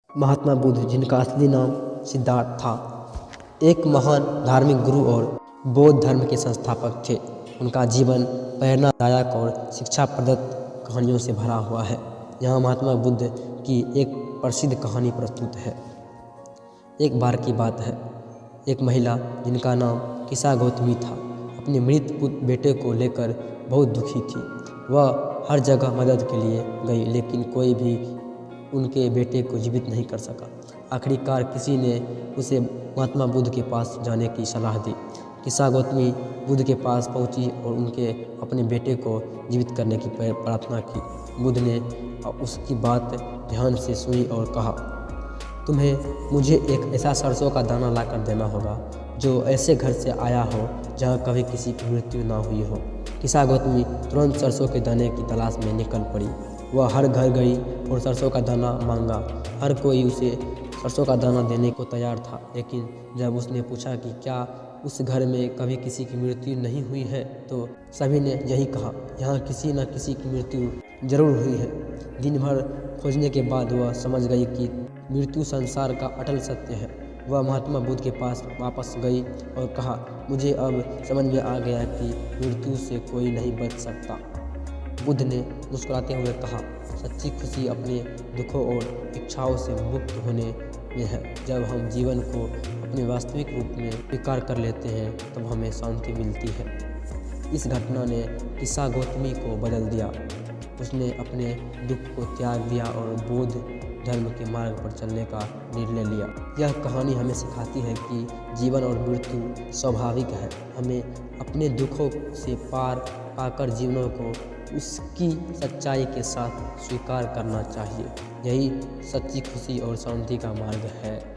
महात्मा बुद्ध, जिनका असली नाम सिद्धार्थ था, एक महान धार्मिक गुरु और बौद्ध धर्म के संस्थापक थे। उनका जीवन प्रेरणादायक और शिक्षाप्रद कहानियों से भरा हुआ है। यहाँ महात्मा बुद्ध की एक प्रसिद्ध कहानी प्रस्तुत है। एक बार की बात है, एक महिला जिनका नाम किसा गौतमी था, अपने मृत बेटे को लेकर बहुत दुखी थी। वह हर जगह मदद के लिए गई, लेकिन कोई भी उनके बेटे को जीवित नहीं कर सका। आखिरकार किसी ने उसे महात्मा बुद्ध के पास जाने की सलाह दी। किसा गौतमी बुद्ध के पास पहुंची और उनके अपने बेटे को जीवित करने की प्रार्थना की। बुद्ध ने उसकी बात ध्यान से सुनी और कहा, तुम्हें मुझे एक ऐसा सरसों का दाना लाकर देना होगा जो ऐसे घर से आया हो जहाँ कभी किसी की मृत्यु ना हुई हो। किसा गौतमी तुरंत सरसों के दाने की तलाश में निकल पड़ी। वह हर घर गई और सरसों का दाना मांगा। हर कोई उसे सरसों का दाना देने को तैयार था, लेकिन जब उसने पूछा कि क्या उस घर में कभी किसी की मृत्यु नहीं हुई है, तो सभी ने यही कहा, यहाँ किसी न किसी की मृत्यु जरूर हुई है। दिन भर खोजने के बाद वह समझ गई कि मृत्यु संसार का अटल सत्य है। वह महात्मा बुद्ध के पास वापस गई और कहा, मुझे अब समझ में आ गया कि मृत्यु से कोई नहीं बच सकता। बुद्ध ने मुस्कुराते हुए कहा, सच्ची खुशी अपने दुखों और इच्छाओं से मुक्त होने में है। जब हम जीवन को अपने वास्तविक रूप में स्वीकार कर लेते हैं, तब हमें शांति मिलती है। इस घटना ने किसा गौतमी को बदल दिया। उसने अपने दुख को त्याग दिया और बौद्ध धर्म के मार्ग पर चलने का निर्णय लिया। यह कहानी हमें सिखाती है कि जीवन और मृत्यु स्वाभाविक है। हमें अपने दुखों से पार पाकर जीवनों को उसकी सच्चाई के साथ स्वीकार करना चाहिए। यही सच्ची खुशी और शांति का मार्ग है।